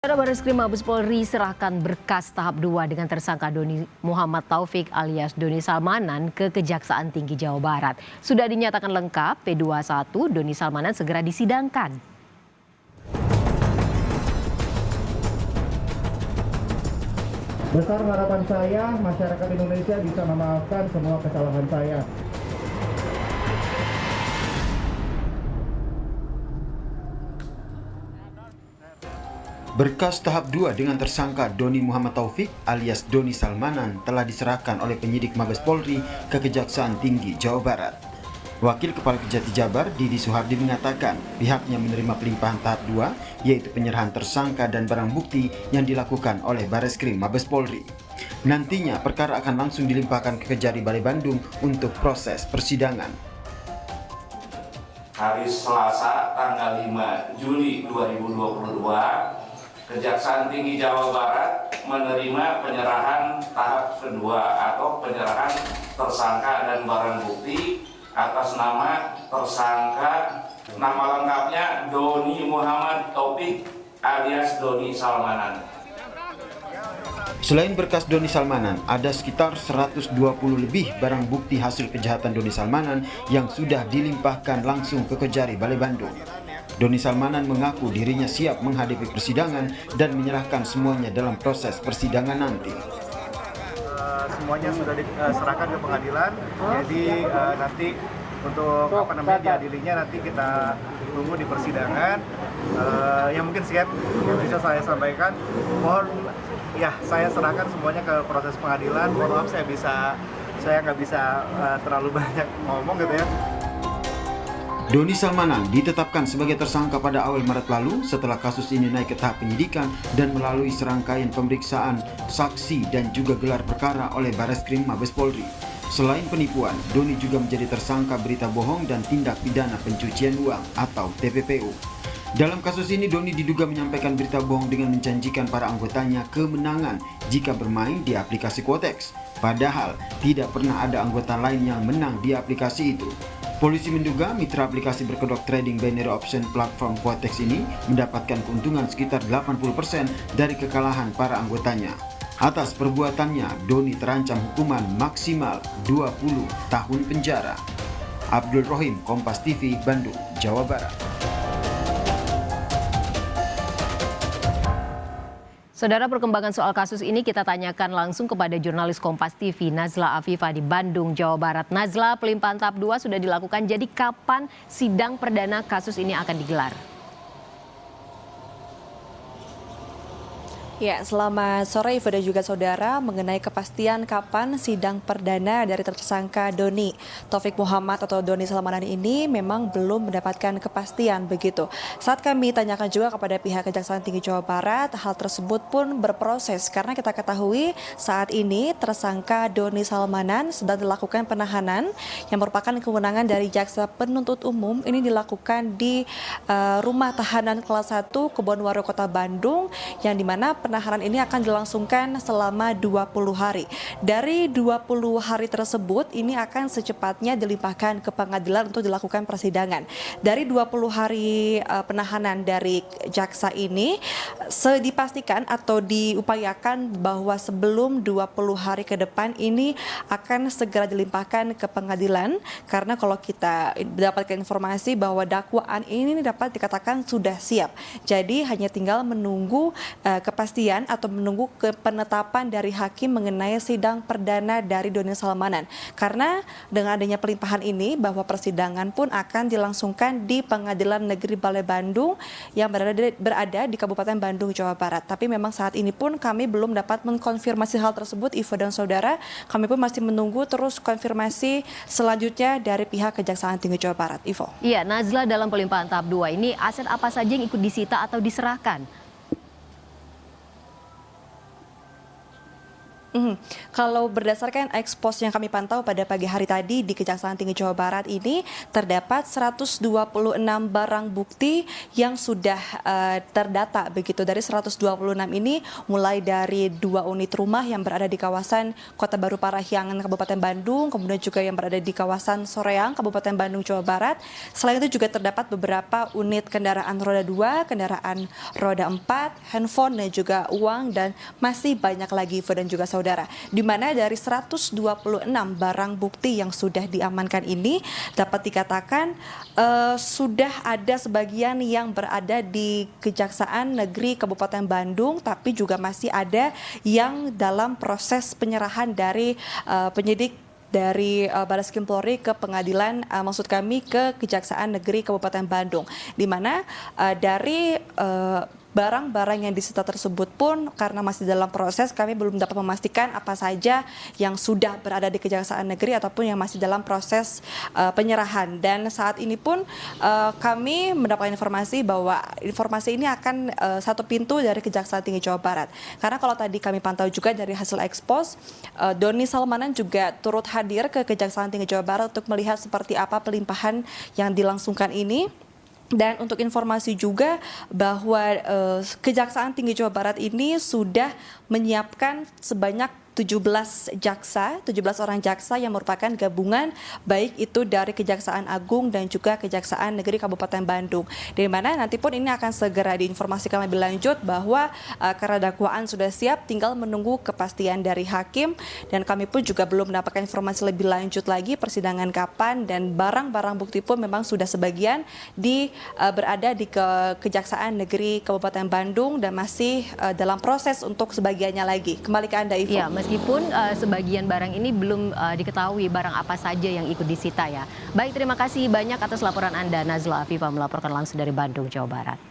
Barreskrim Mabes Polri serahkan berkas tahap 2 dengan tersangka Doni Muhammad Taufik alias Doni Salmanan ke Kejaksaan Tinggi Jawa Barat. Sudah dinyatakan lengkap, P21 Doni Salmanan segera disidangkan. Besar harapan saya masyarakat Indonesia bisa memaafkan semua kesalahan saya. Berkas tahap 2 dengan tersangka Doni Muhammad Taufik alias Doni Salmanan telah diserahkan oleh penyidik Mabes Polri ke Kejaksaan Tinggi Jawa Barat. Wakil Kepala Kejati Jabar Didi Suhardi mengatakan pihaknya menerima pelimpahan tahap 2 yaitu penyerahan tersangka dan barang bukti yang dilakukan oleh Barreskrim Mabes Polri. Nantinya perkara akan langsung dilimpahkan ke Kejari Balai Bandung untuk proses persidangan. Hari Selasa tanggal 5 Juli 2022, Kejaksaan Tinggi Jawa Barat menerima penyerahan tahap kedua atau penyerahan tersangka dan barang bukti atas nama tersangka, nama lengkapnya Doni Muhammad Taufik alias Doni Salmanan. Selain berkas Doni Salmanan, ada sekitar 120 lebih barang bukti hasil kejahatan Doni Salmanan yang sudah dilimpahkan langsung ke Kejari Balai Bandung. Doni Salmanan mengaku dirinya siap menghadapi persidangan dan menyerahkan semuanya dalam proses persidangan nanti. Semuanya sudah diserahkan ke pengadilan, jadi nanti untuk diadilinya nanti kita tunggu di persidangan. Yang mungkin siap yang bisa saya sampaikan, mohon ya saya serahkan semuanya ke proses pengadilan. Mohon maaf saya nggak bisa terlalu banyak ngomong gitu ya. Doni Salmanan ditetapkan sebagai tersangka pada awal Maret lalu setelah kasus ini naik ke tahap penyidikan dan melalui serangkaian pemeriksaan, saksi dan juga gelar perkara oleh Barreskrim Mabes Polri. Selain penipuan, Doni juga menjadi tersangka berita bohong dan tindak pidana pencucian uang atau TPPU. Dalam kasus ini Doni diduga menyampaikan berita bohong dengan menjanjikan para anggotanya kemenangan jika bermain di aplikasi Quotex. Padahal tidak pernah ada anggota lain yang menang di aplikasi itu. Polisi menduga mitra aplikasi berkedok trading binary option platform Quotex ini mendapatkan keuntungan sekitar 80% dari kekalahan para anggotanya. Atas perbuatannya, Doni terancam hukuman maksimal 20 tahun penjara. Abdul Rohim, Kompas TV, Bandung, Jawa Barat. Saudara, perkembangan soal kasus ini kita tanyakan langsung kepada jurnalis Kompas TV Nazla Afifah di Bandung, Jawa Barat. Nazla, pelimpahan tahap 2 sudah dilakukan, jadi kapan sidang perdana kasus ini akan digelar? Ya, selamat sore Iva dan juga saudara. Mengenai kepastian kapan sidang perdana dari tersangka Doni Taufik Muhammad atau Doni Salmanan ini memang belum mendapatkan kepastian begitu. Saat kami tanyakan juga kepada pihak Kejaksaan Tinggi Jawa Barat, hal tersebut pun berproses karena kita ketahui saat ini tersangka Doni Salmanan sedang dilakukan penahanan yang merupakan kewenangan dari Jaksa Penuntut Umum. Ini dilakukan di Rumah Tahanan Kelas 1 Kebonwaru Kota Bandung, yang dimana penahanan ini akan dilangsungkan selama 20 hari. Dari 20 hari tersebut, ini akan secepatnya dilimpahkan ke pengadilan untuk dilakukan persidangan. Dari 20 hari penahanan dari jaksa ini, dipastikan atau diupayakan bahwa sebelum 20 hari ke depan ini akan segera dilimpahkan ke pengadilan. Karena kalau kita mendapatkan informasi bahwa dakwaan ini dapat dikatakan sudah siap. Jadi hanya tinggal menunggu kepastian atau menunggu penetapan dari hakim mengenai sidang perdana dari Doni Salmanan. Karena dengan adanya pelimpahan ini bahwa persidangan pun akan dilangsungkan di Pengadilan Negeri Balai Bandung yang berada di Kabupaten Bandung, Jawa Barat. Tapi memang saat ini pun kami belum dapat mengkonfirmasi hal tersebut, Ivo dan saudara. Kami pun masih menunggu terus konfirmasi selanjutnya dari pihak Kejaksaan Tinggi Jawa Barat. Ivo. Iya, Nazla, dalam pelimpahan tahap 2 ini aset apa saja yang ikut disita atau diserahkan? Kalau berdasarkan ekspos yang kami pantau pada pagi hari tadi di Kejaksaan Tinggi Jawa Barat ini terdapat 126 barang bukti yang sudah terdata begitu. Dari 126 ini mulai dari 2 unit rumah yang berada di kawasan Kota Baru Parahyangan Kabupaten Bandung, kemudian juga yang berada di kawasan Soreang Kabupaten Bandung Jawa Barat. Selain itu juga terdapat beberapa unit kendaraan roda 2, kendaraan roda 4, handphone dan juga uang, dan masih banyak lagi dan juga saudara, di mana dari 126 barang bukti yang sudah diamankan ini dapat dikatakan sudah ada sebagian yang berada di Kejaksaan Negeri Kabupaten Bandung, tapi juga masih ada yang dalam proses penyerahan dari penyidik dari Barreskrim Polri ke pengadilan, maksud kami ke Kejaksaan Negeri Kabupaten Bandung, di mana dari barang-barang yang disita tersebut pun karena masih dalam proses, kami belum dapat memastikan apa saja yang sudah berada di Kejaksaan Negeri ataupun yang masih dalam proses penyerahan. Dan saat ini pun kami mendapatkan informasi bahwa informasi ini akan satu pintu dari Kejaksaan Tinggi Jawa Barat. Karena kalau tadi kami pantau juga dari hasil ekspos, Doni Salmanan juga turut hadir ke Kejaksaan Tinggi Jawa Barat untuk melihat seperti apa pelimpahan yang dilangsungkan ini. Dan untuk informasi juga bahwa Kejaksaan Tinggi Jawa Barat ini sudah menyiapkan sebanyak 17 orang jaksa yang merupakan gabungan baik itu dari Kejaksaan Agung dan juga Kejaksaan Negeri Kabupaten Bandung. Di mana nanti pun ini akan segera diinformasikan lebih lanjut bahwa karena dakwaan sudah siap, tinggal menunggu kepastian dari hakim, dan kami pun juga belum mendapatkan informasi lebih lanjut lagi persidangan kapan, dan barang-barang bukti pun memang sudah sebagian berada di Kejaksaan Negeri Kabupaten Bandung dan masih dalam proses untuk sebagiannya lagi. Kembali ke Anda, Ivo. Ya, meskipun sebagian barang ini belum diketahui barang apa saja yang ikut disita ya. Baik, terima kasih banyak atas laporan Anda, Nazla Afifah melaporkan langsung dari Bandung, Jawa Barat.